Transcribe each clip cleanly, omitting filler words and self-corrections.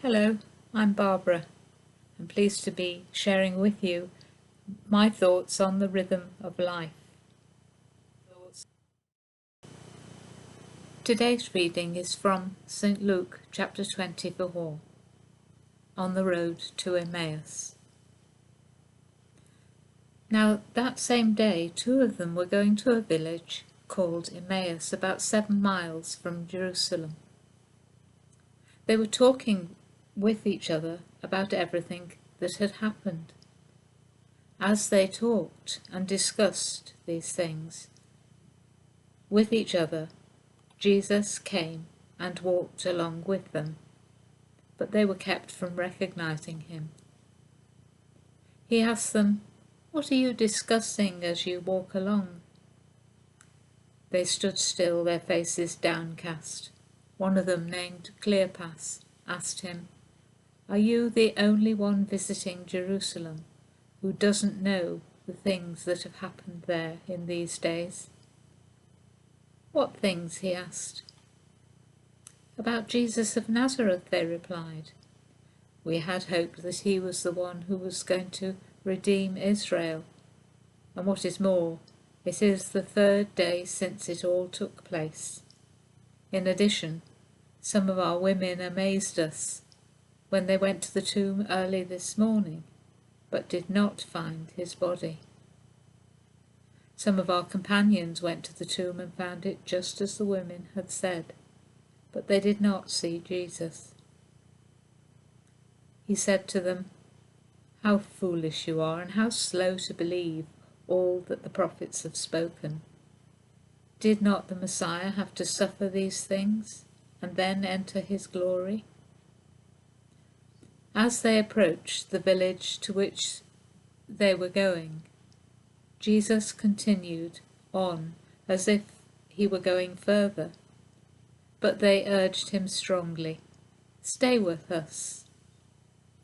Hello, I'm Barbara. I'm pleased to be sharing with you my thoughts on the rhythm of life. Today's reading is from St. Luke chapter 24, on the road to Emmaus. Now that same day, two of them were going to a village called Emmaus, about 7 miles from Jerusalem. They were talking with each other about everything that had happened. As they talked and discussed these things with each other, Jesus came and walked along with them, but they were kept from recognizing him. He asked them, "What are you discussing as you walk along?" They stood still, their faces downcast. One of them, named Cleopas, asked him, "Are you the only one visiting Jerusalem who doesn't know the things that have happened there in these days?" "What things?" he asked. "About Jesus of Nazareth," they replied. "We had hoped that he was the one who was going to redeem Israel. And what is more, it is the 3rd day since it all took place. In addition, some of our women amazed us when they went to the tomb early this morning, but did not find his body. Some of our companions went to the tomb and found it just as the women had said, but they did not see Jesus." He said to them, "How foolish you are, and how slow to believe all that the prophets have spoken. Did not the Messiah have to suffer these things and then enter his glory?" As they approached the village to which they were going, Jesus continued on as if he were going further, but they urged him strongly, "Stay with us,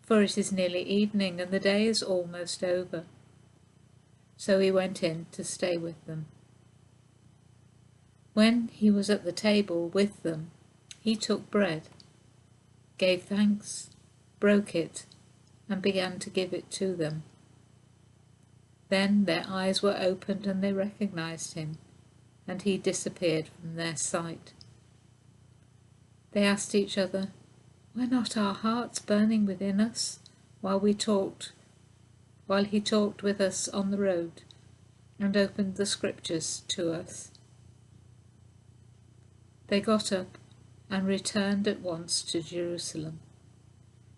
for it is nearly evening and the day is almost over." So he went in to stay with them. When he was at the table with them, he took bread, gave thanks, broke it, and began to give it to them. Then their eyes were opened and they recognized him, and he disappeared from their sight. They asked each other, "Were not our hearts burning within us while he talked with us on the road and opened the scriptures to us?" They got up and returned at once to Jerusalem.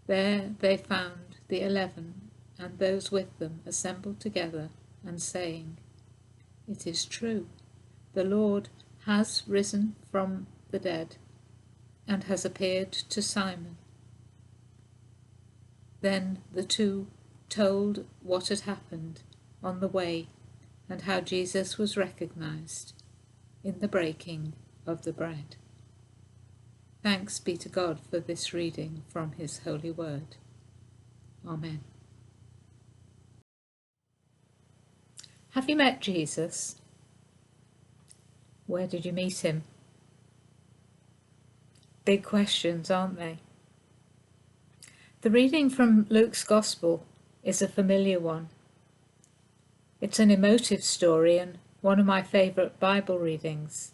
There they found the 11 and those with them assembled together and saying, "It is true, the Lord has risen from the dead and has appeared to Simon." Then the two told what had happened on the way and how Jesus was recognized in the breaking of the bread. Thanks be to God for this reading from his holy word. Amen. Have you met Jesus? Where did you meet him? Big questions, aren't they? The reading from Luke's Gospel is a familiar one. It's an emotive story and one of my favourite Bible readings.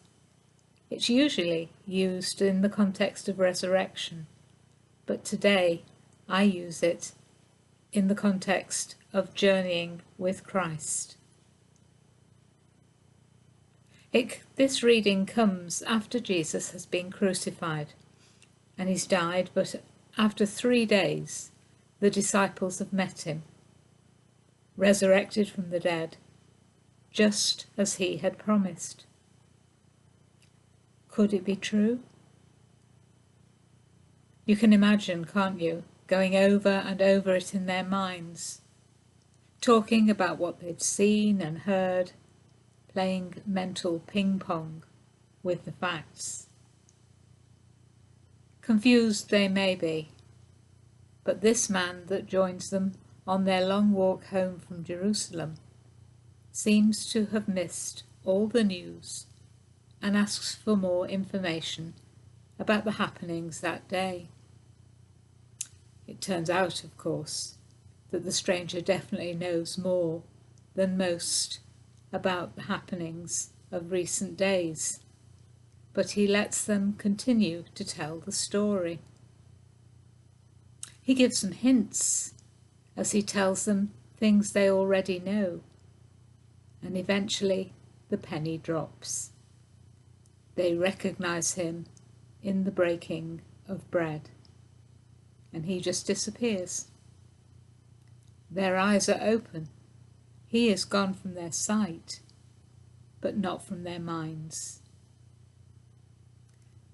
It's usually used in the context of resurrection, but today I use it in the context of journeying with Christ. This reading comes after Jesus has been crucified and he's died, but after 3 days the disciples have met him, resurrected from the dead, just as he had promised. Could it be true? You can imagine, can't you, going over and over it in their minds, talking about what they'd seen and heard, playing mental ping-pong with the facts. Confused they may be, but this man that joins them on their long walk home from Jerusalem seems to have missed all the news and asks for more information about the happenings that day. It turns out, of course, that the stranger definitely knows more than most about the happenings of recent days, but he lets them continue to tell the story. He gives them hints as he tells them things they already know, and eventually the penny drops. They recognize him in the breaking of bread, and he just disappears. Their eyes are open. He is gone from their sight, but not from their minds.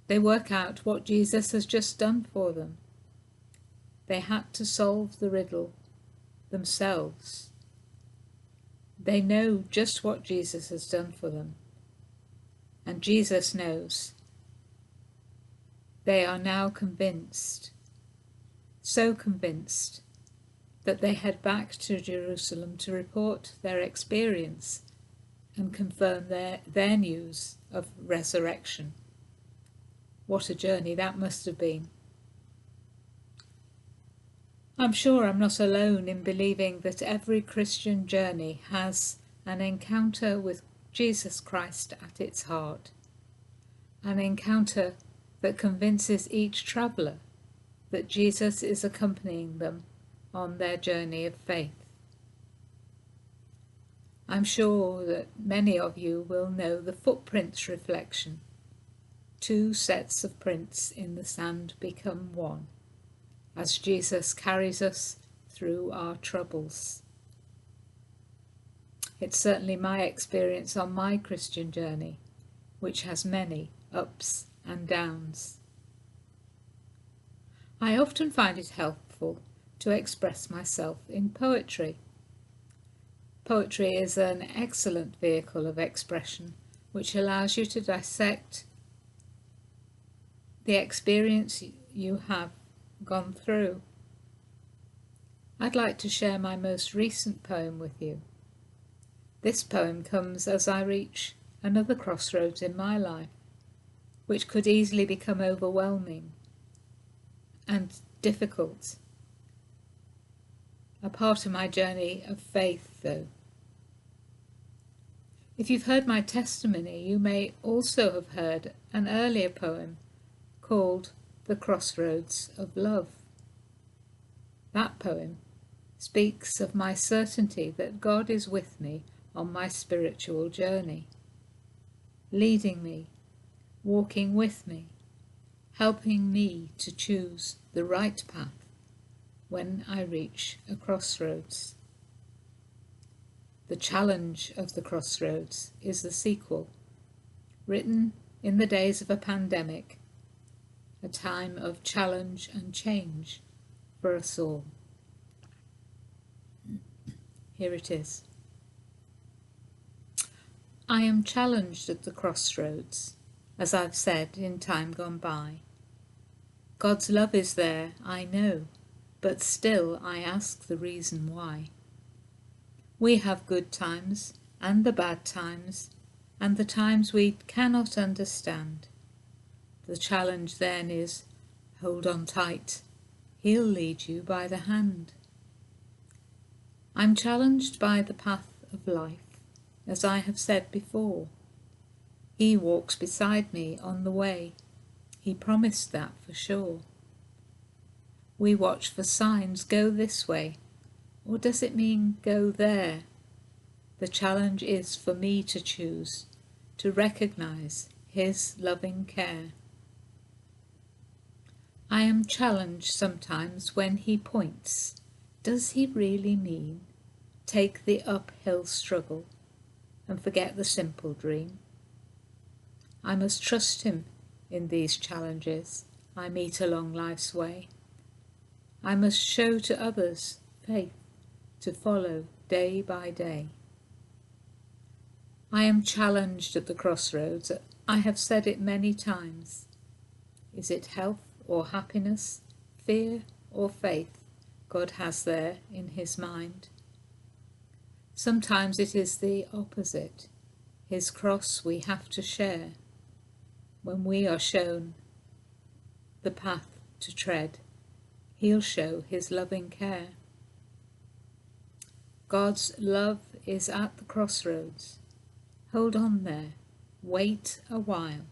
They work out what Jesus has just done for them. They had to solve the riddle themselves. They know just what Jesus has done for them, and Jesus knows. They are now convinced, so convinced, that they head back to Jerusalem to report their experience and confirm their news of resurrection. What a journey that must have been. I'm sure I'm not alone in believing that every Christian journey has an encounter with Jesus Christ at its heart, an encounter that convinces each traveller that Jesus is accompanying them on their journey of faith. I'm sure that many of you will know the footprints reflection. Two sets of prints in the sand become one, as Jesus carries us through our troubles. It's certainly my experience on my Christian journey, which has many ups and downs. I often find it helpful to express myself in poetry. Poetry is an excellent vehicle of expression which allows you to dissect the experience you have gone through. I'd like to share my most recent poem with you. This poem comes as I reach another crossroads in my life, which could easily become overwhelming and difficult. A part of my journey of faith, though. If you've heard my testimony, you may also have heard an earlier poem called The Crossroads of Love. That poem speaks of my certainty that God is with me on my spiritual journey, leading me, walking with me, helping me to choose the right path when I reach a crossroads. The Challenge of the Crossroads is the sequel, written in the days of a pandemic, a time of challenge and change for us all. Here it is. I am challenged at the crossroads, as I've said in time gone by. God's love is there, I know, but still I ask the reason why. We have good times and the bad times, and the times we cannot understand. The challenge then is, hold on tight, He'll lead you by the hand. I'm challenged by the path of life, as I have said before. He walks beside me on the way. He promised that for sure. We watch for signs, go this way, or does it mean go there? The challenge is for me to choose, to recognize His loving care. I am challenged sometimes when He points. Does He really mean take the uphill struggle and forget the simple dream? I must trust Him in these challenges I meet along life's way. I must show to others faith to follow day by day. I am challenged at the crossroads. I have said it many times. Is it health or happiness, fear or faith God has there in His mind? Sometimes it is the opposite. His cross we have to share when we are shown the path to tread He'll show his loving care. God's love is at the crossroads. Hold on there. Wait a while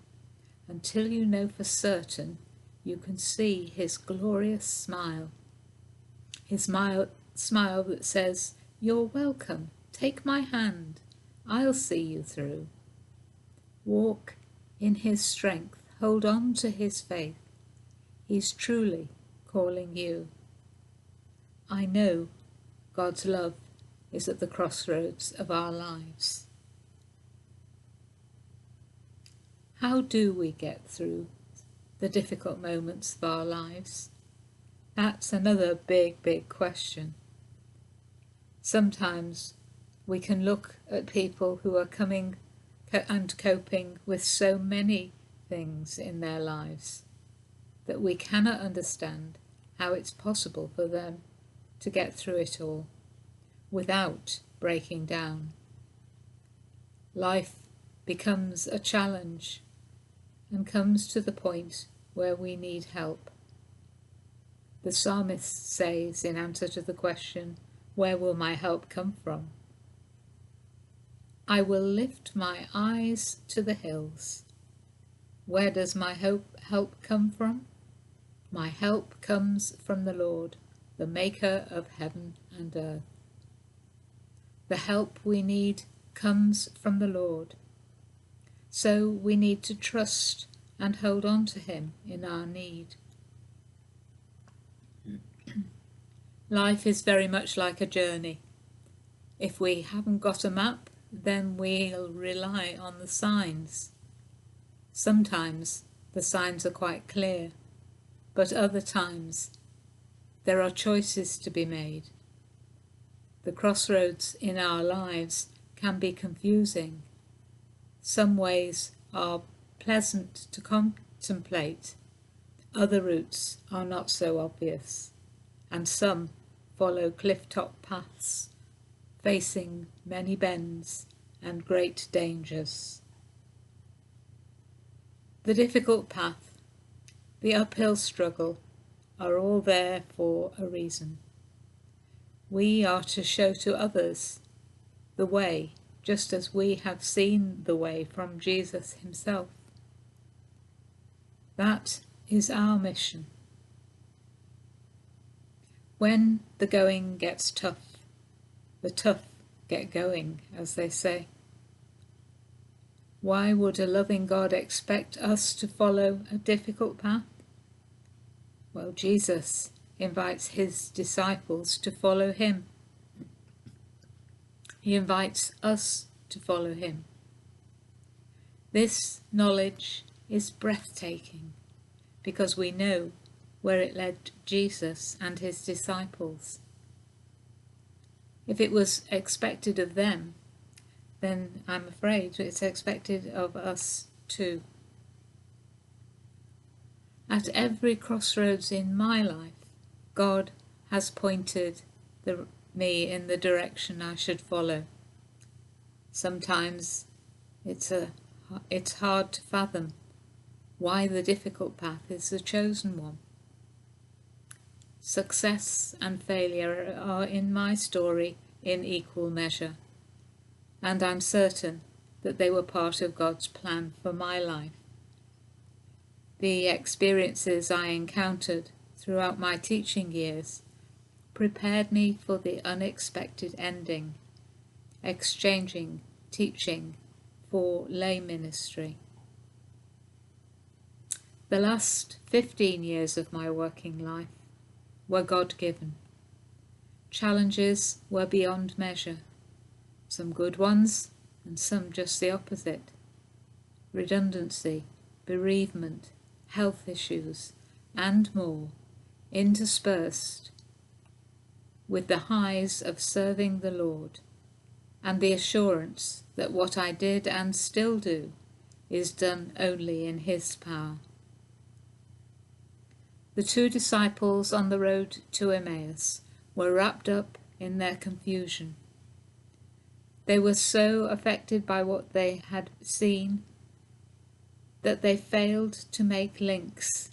until you know for certain you can see his glorious smile. His smile that says, "You're welcome. Take my hand. I'll see you through." Walk in his strength. Hold on to his faith. He's truly calling you. I know God's love is at the crossroads of our lives. How do we get through the difficult moments of our lives? That's another big question. Sometimes we can look at people who are coming and coping with so many things in their lives that we cannot understand how it's possible for them to get through it all without breaking down. Life becomes a challenge and comes to the point where we need help. The psalmist says in answer to the question, "Where will my help come from?" I will lift my eyes to the hills. Where does my help come from? My help comes from the Lord, the maker of heaven and earth. The help we need comes from the Lord. So we need to trust and hold on to him in our need. Life is very much like a journey. If we haven't got a map, then we'll rely on the signs. Sometimes the signs are quite clear, but other times there are choices to be made. The crossroads in our lives can be confusing. Some ways are pleasant to contemplate, other routes are not so obvious, and some follow cliff-top paths, facing many bends and great dangers. The difficult path, the uphill struggle, are all there for a reason. We are to show to others the way, just as we have seen the way from Jesus himself. That is our mission. When the going gets tough, the tough get going, as they say. Why would a loving God expect us to follow a difficult path? Well, Jesus invites his disciples to follow him. He invites us to follow him. This knowledge is breathtaking because we know where it led Jesus and his disciples. If it was expected of them, then I'm afraid it's expected of us too. At every crossroads in my life, God has pointed me in the direction I should follow. Sometimes it's hard to fathom why the difficult path is the chosen one. Success and failure are in my story in equal measure, and I'm certain that they were part of God's plan for my life. The experiences I encountered throughout my teaching years prepared me for the unexpected ending, exchanging teaching for lay ministry. The last 15 years of my working life were God-given. Challenges were beyond measure, some good ones and some just the opposite. Redundancy, bereavement, health issues, and more, interspersed with the highs of serving the Lord and the assurance that what I did and still do is done only in his power. The two disciples on the road to Emmaus were wrapped up in their confusion. They were so affected by what they had seen that they failed to make links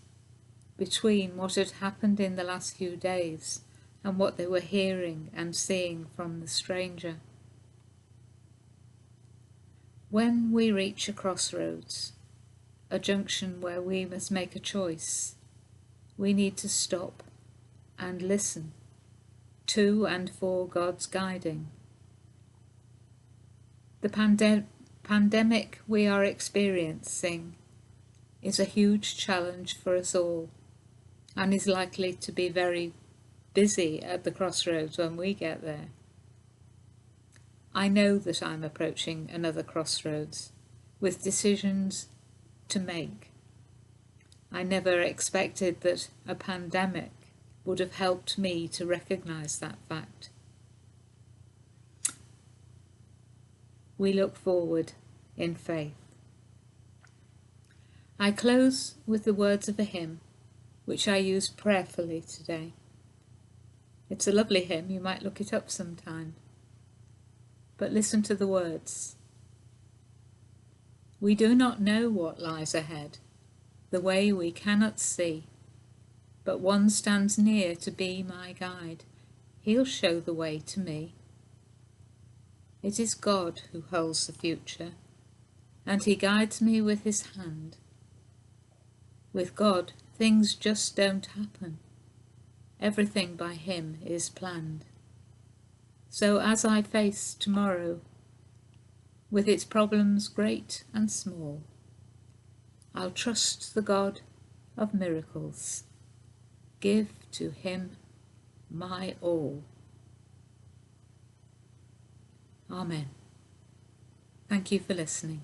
between what had happened in the last few days and what they were hearing and seeing from the stranger. When we reach a crossroads, a junction where we must make a choice, we need to stop and listen to and for God's guiding. The pandemic we are experiencing is a huge challenge for us all and is likely to be very busy at the crossroads when we get there. I know that I'm approaching another crossroads with decisions to make. I never expected that a pandemic would have helped me to recognise that fact. We look forward in faith. I close with the words of a hymn which I use prayerfully today. It's a lovely hymn, you might look it up sometime. But listen to the words. We do not know what lies ahead, the way we cannot see, but one stands near to be my guide. He'll show the way to me. It is God who holds the future, and he guides me with his hand. With God, things just don't happen. Everything by him is planned. So as I face tomorrow, with its problems great and small, I'll trust the God of miracles, give to him my all. Amen. Thank you for listening.